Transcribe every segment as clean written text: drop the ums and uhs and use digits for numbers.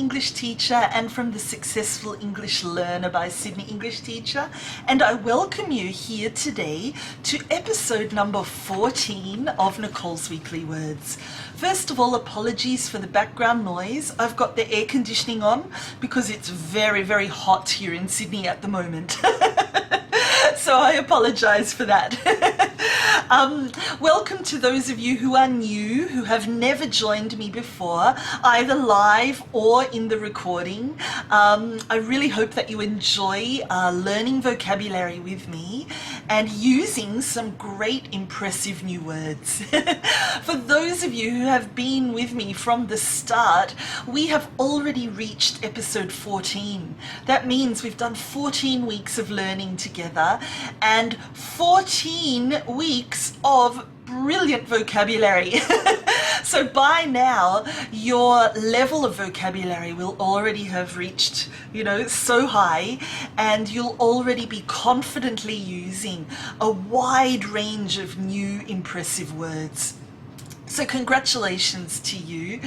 English teacher and from the Successful English Learner by Sydney English Teacher, and I welcome you here today to episode number 14 of Nicole's Weekly Words. First of all, apologies for the background noise. I've got the air conditioning on because it's very, very hot here in Sydney at the moment. So I apologize for that. Welcome to those of you who are new, who have never joined me before, either live or in the recording. I really hope that you enjoy learning vocabulary with me and using some great impressive new words. For those of you who have been with me from the start, we have already reached episode 14. That means we've done 14 weeks of learning together and 14 weeks of brilliant vocabulary. So by now your level of vocabulary will already have reached, so high, and you'll already be confidently using a wide range of new impressive words. So congratulations to you.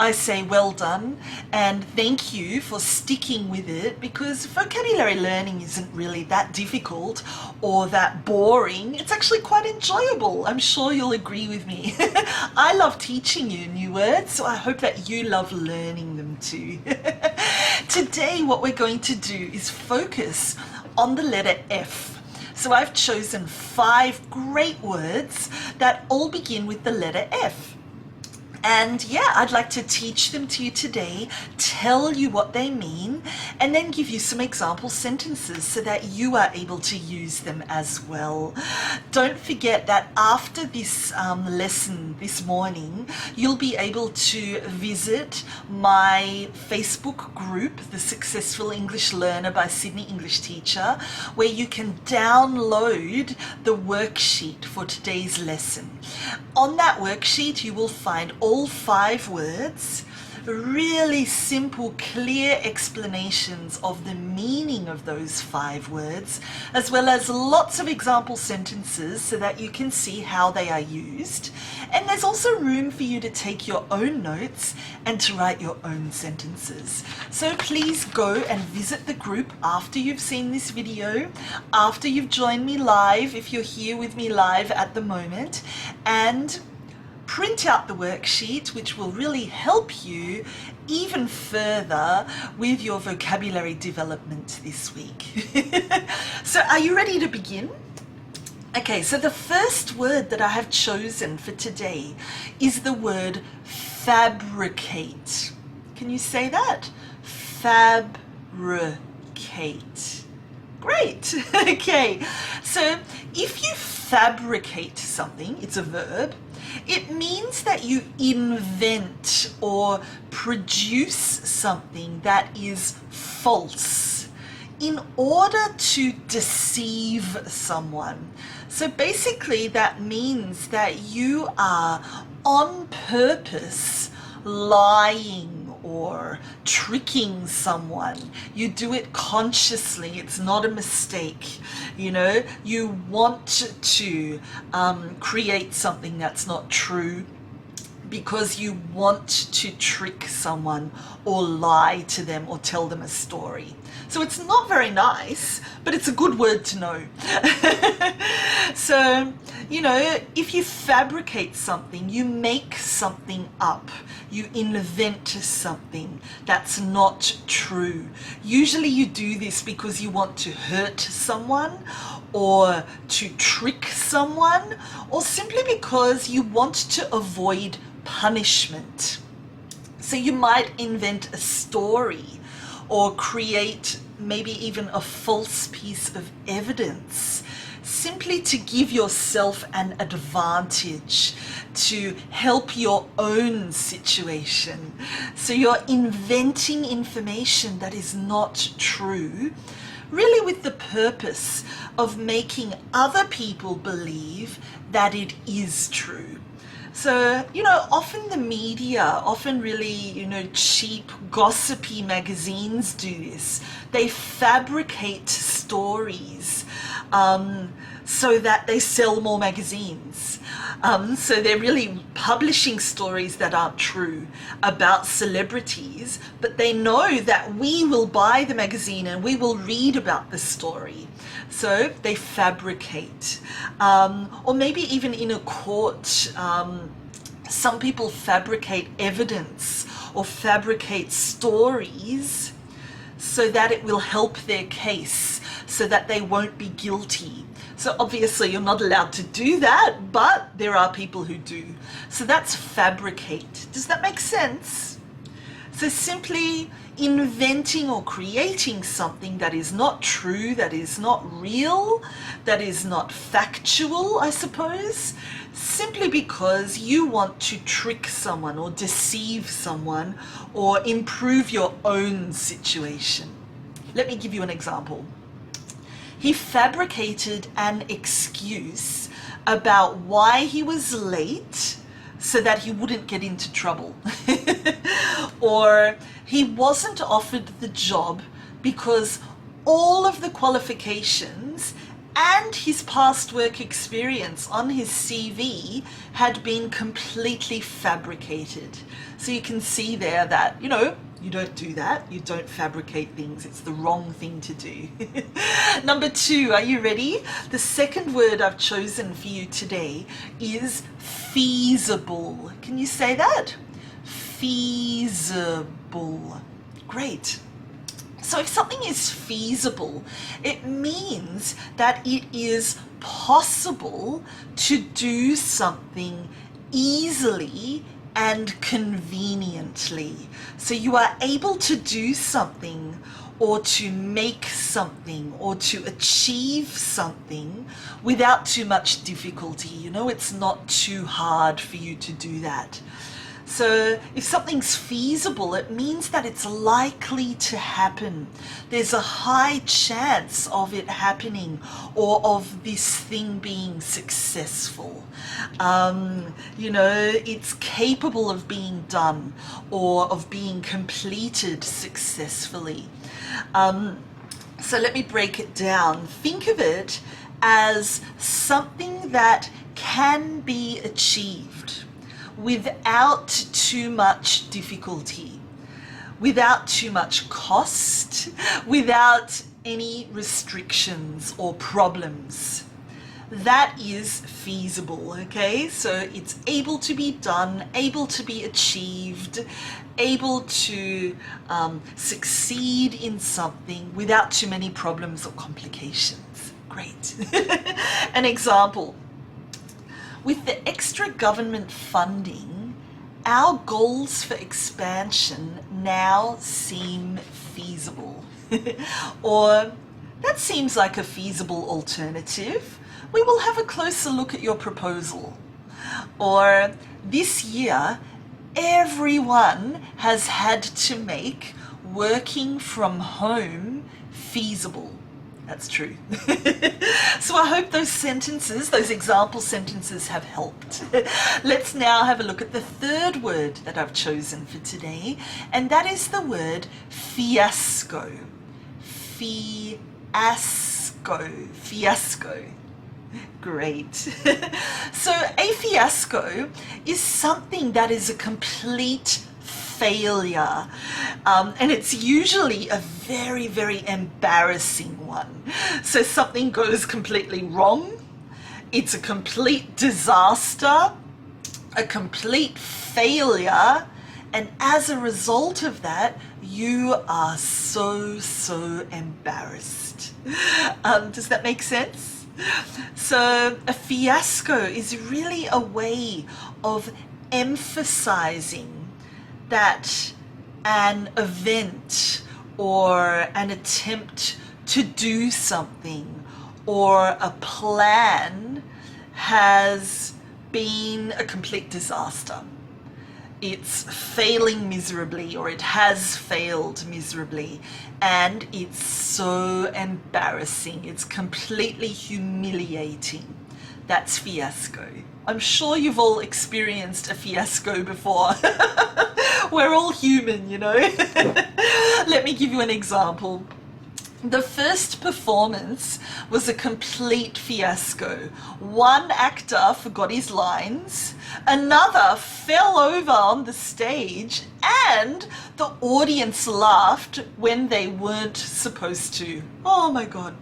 I say well done and thank you for sticking with it, because vocabulary learning isn't really that difficult or that boring. It's actually quite enjoyable. I'm sure you'll agree with me. I love teaching you new words, so I hope that you love learning them too. Today what we're going to do is focus on the letter F. So I've chosen 5 great words that all begin with the letter F. And yeah, I'd like to teach them to you today, tell you what they mean, and then give you some example sentences so that you are able to use them as well. Don't forget that after this lesson this morning, you'll be able to visit my Facebook group, the Successful English Learner by Sydney English Teacher, where you can download the worksheet for today's lesson. On that worksheet, you will find all 5 words, really simple, clear explanations of the meaning of those 5 words, as well as lots of example sentences so that you can see how they are used. And there's also room for you to take your own notes and to write your own sentences. So please go and visit the group after you've seen this video, after you've joined me live, if you're here with me live at the moment, and print out the worksheet, which will really help you even further with your vocabulary development this week. So are you ready to begin? Okay, so the first word that I have chosen for today is the word fabricate. Can you say that? Fabricate. Great. Okay, so if you fabricate something, it's a verb. It means that you invent or produce something that is false in order to deceive someone. So basically that means that you are on purpose lying or tricking someone. You do it consciously. It's not a mistake. You want to create something that's not true because you want to trick someone or lie to them or tell them a story. So it's not very nice, but it's a good word to know. So, if you fabricate something, you make something up. You invent something that's not true. Usually you do this because you want to hurt someone or to trick someone, or simply because you want to avoid punishment. So you might invent a story or create maybe even a false piece of evidence simply to give yourself an advantage, to help your own situation. So you're inventing information that is not true, really with the purpose of making other people believe that it is true. So, often the media, often really, cheap, gossipy magazines do this. They fabricate stories so that they sell more magazines. So they're really publishing stories that aren't true about celebrities, but they know that we will buy the magazine and we will read about the story. So they fabricate. Or maybe even in a court, some people fabricate evidence or fabricate stories so that it will help their case, so that they won't be guilty. So obviously you're not allowed to do that, but there are people who do. So that's fabricate. Does that make sense? So simply inventing or creating something that is not true, that is not real, that is not factual, I suppose, simply because you want to trick someone or deceive someone or improve your own situation. Let me give you an example. He fabricated an excuse about why he was late so that he wouldn't get into trouble. Or he wasn't offered the job because all of the qualifications and his past work experience on his CV had been completely fabricated. So you can see there that, you know, you don't do that. You don't fabricate things. It's the wrong thing to do. Number 2, are you ready? The second word I've chosen for you today is feasible. Can you say that? Feasible. Great. So if something is feasible, it means that it is possible to do something easily and conveniently. So you are able to do something or to make something or to achieve something without too much difficulty. You know, it's not too hard for you to do that. So if something's feasible, it means that it's likely to happen. There's a high chance of it happening or of this thing being successful. You know, it's capable of being done or of being completed successfully. So let me break it down. Think of it as something that can be achieved without too much difficulty, without too much cost, without any restrictions or problems. That is feasible, okay? So it's able to be done, able to be achieved, able to succeed in something without too many problems or complications. Great. An example. With the extra government funding, our goals for expansion now seem feasible. Or, that seems like a feasible alternative. We will have a closer look at your proposal. Or, this year, everyone has had to make working from home feasible. That's true. So I hope those sentences, those example sentences have helped. Let's now have a look at the third word that I've chosen for today, and that is the word fiasco. Fiasco. Fiasco. Great. So a fiasco is something that is a complete failure, and it's usually a very, very embarrassing one. So something goes completely wrong, it's a complete disaster, a complete failure, and as a result of that, you are so embarrassed. Does that make sense? So a fiasco is really a way of emphasizing that an event or an attempt to do something or a plan has been a complete disaster. It's failing miserably, or it has failed miserably, and it's so embarrassing. It's completely humiliating. That's fiasco. I'm sure you've all experienced a fiasco before. We're all human, you know. Let me give you an example. The first performance was a complete fiasco. One actor forgot his lines, another fell over on the stage, and the audience laughed when they weren't supposed to. Oh my God,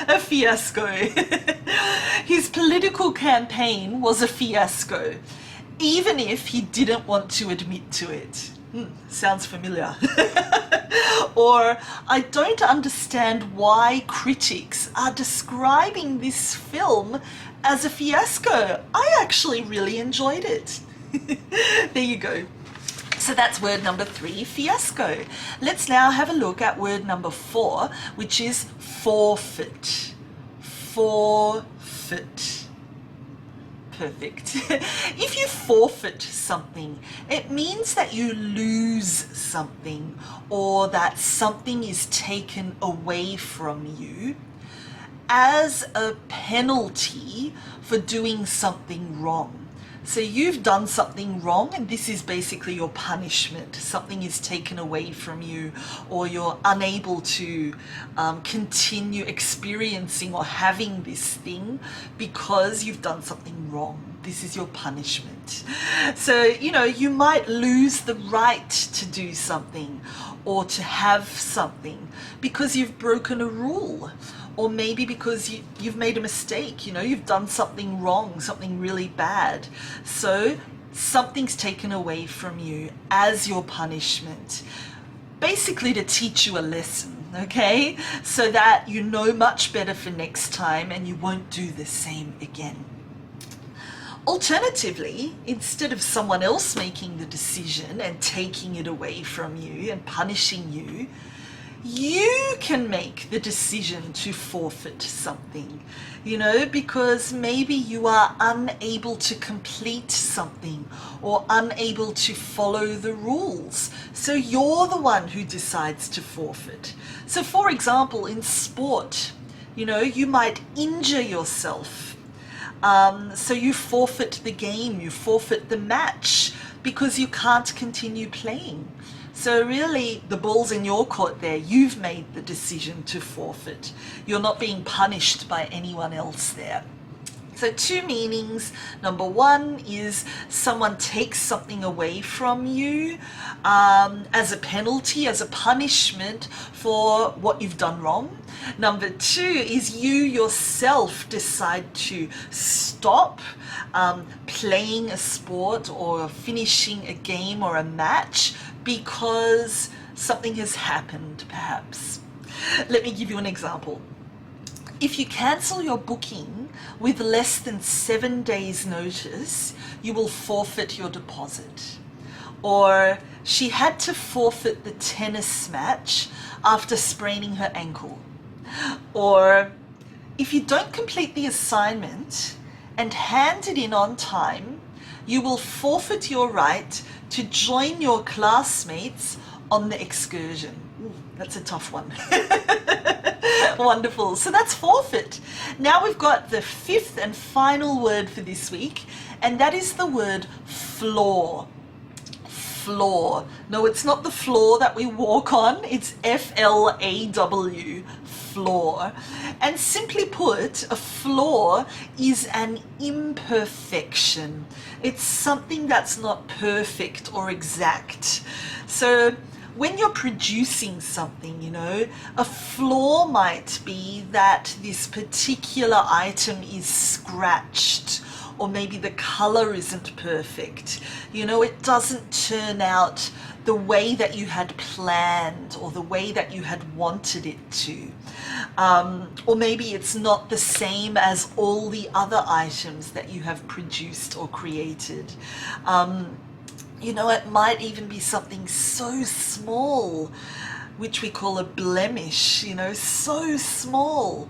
a fiasco. His political campaign was a fiasco, even if he didn't want to admit to it. Sounds familiar. Or, I don't understand why critics are describing this film as a fiasco. I actually really enjoyed it. There you go. So that's word number 3, fiasco. Let's now have a look at word number 4, which is forfeit. Forfeit. Perfect. If you forfeit something, it means that you lose something, or that something is taken away from you as a penalty for doing something wrong. So you've done something wrong, and this is basically your punishment. Something is taken away from you, or you're unable to continue experiencing or having this thing because you've done something wrong. This is your punishment. So, you know, you might lose the right to do something or to have something because you've broken a rule. Or maybe because you've made a mistake, you know, you've done something wrong, something really bad. So something's taken away from you as your punishment, basically to teach you a lesson, okay? So that you know much better for next time and you won't do the same again. Alternatively, instead of someone else making the decision and taking it away from you and punishing you, you can make the decision to forfeit something, you know, because maybe you are unable to complete something or unable to follow the rules. So you're the one who decides to forfeit. So for example, in sport, you know, you might injure yourself. So you forfeit the game, you forfeit the match because you can't continue playing. So really, the ball's in your court there. You've made the decision to forfeit. You're not being punished by anyone else there. So 2 meanings. Number 1 is someone takes something away from you as a penalty, as a punishment for what you've done wrong. Number 2 is you yourself decide to stop playing a sport or finishing a game or a match because something has happened, perhaps. Let me give you an example. If you cancel your booking with less than 7 days notice, you will forfeit your deposit. Or she had to forfeit the tennis match after spraining her ankle. Or if you don't complete the assignment and hand it in on time, you will forfeit your right to join your classmates on the excursion. Ooh, that's a tough one. Wonderful. So that's forfeit. Now we've got the 5th and final word for this week, and that is the word flaw. Flaw. No, it's not the floor that we walk on. It's FLAW. Flaw. And simply put, a flaw is an imperfection. It's something that's not perfect or exact. So when you're producing something, you know, a flaw might be that this particular item is scratched, or maybe the color isn't perfect. You know, it doesn't turn out the way that you had planned or the way that you had wanted it to. Or maybe it's not the same as all the other items that you have produced or created. You know, it might even be something so small, which we call a blemish, you know, so small,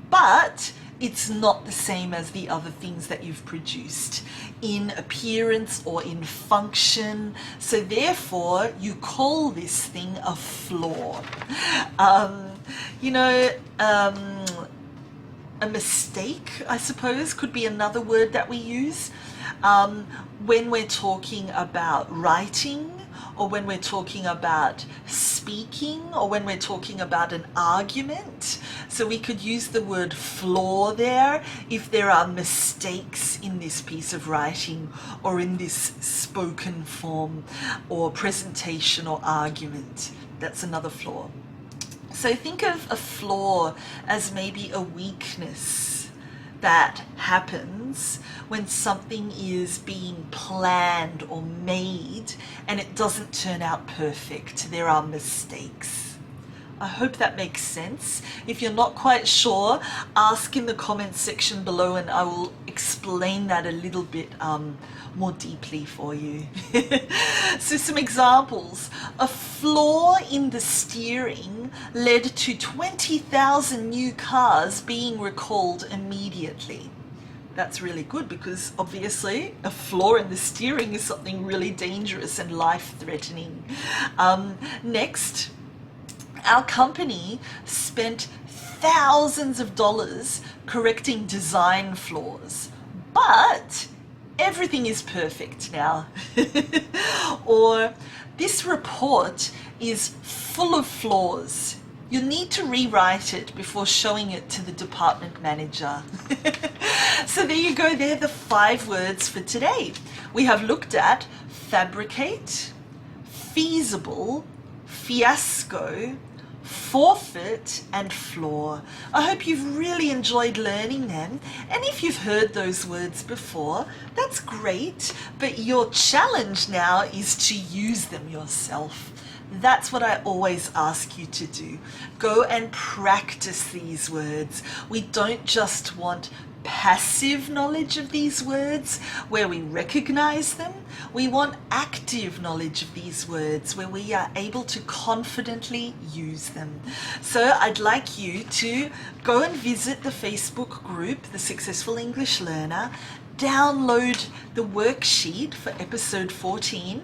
but it's not the same as the other things that you've produced in appearance or in function. So therefore, you call this thing a flaw. You know, a mistake, I suppose, could be another word that we use when we're talking about writing or when we're talking about speaking, or when we're talking about an argument. So we could use the word flaw there if there are mistakes in this piece of writing or in this spoken form or presentation or argument. That's another flaw. So think of a flaw as maybe a weakness that happens when something is being planned or made and it doesn't turn out perfect. There are mistakes. I hope that makes sense. If you're not quite sure, ask in the comments section below and I will explain that a little bit more deeply for you. So some examples. A flaw in the steering led to 20,000 new cars being recalled immediately. That's really good because obviously a flaw in the steering is something really dangerous and life-threatening. Next, our company spent thousands of dollars correcting design flaws, but everything is perfect now. Or this report is full of flaws. You need to rewrite it before showing it to the department manager. So there you go, they're the 5 words for today. We have looked at fabricate, feasible, fiasco, forfeit and flaw. I hope you've really enjoyed learning them, and if you've heard those words before, that's great, but your challenge now is to use them yourself. That's what I always ask you to do. Go and practice these words. We don't just want passive knowledge of these words where we recognize them. We want active knowledge of these words where we are able to confidently use them. So I'd like you to go and visit the Facebook group, The Successful English Learner, download the worksheet for episode 14,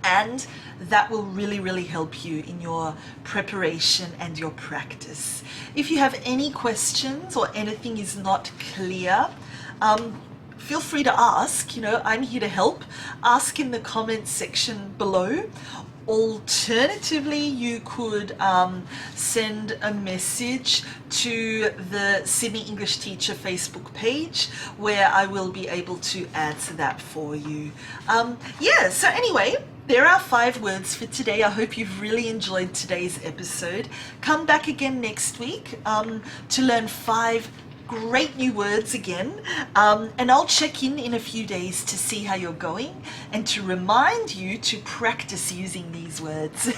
and that will really help you in your preparation and your practice. If you have any questions or anything is not clear, feel free to ask. You know, I'm here to help. Ask in the comments section below. Alternatively, you could send a message to the Sydney English Teacher Facebook page where I will be able to answer that for you. Yeah, so anyway, there are 5 words for today. I hope you've really enjoyed today's episode. Come back again next week to learn 5 great new words again, and I'll check in a few days to see how you're going and to remind you to practice using these words.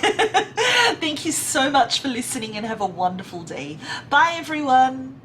Thank you so much for listening and have a wonderful day. Bye everyone.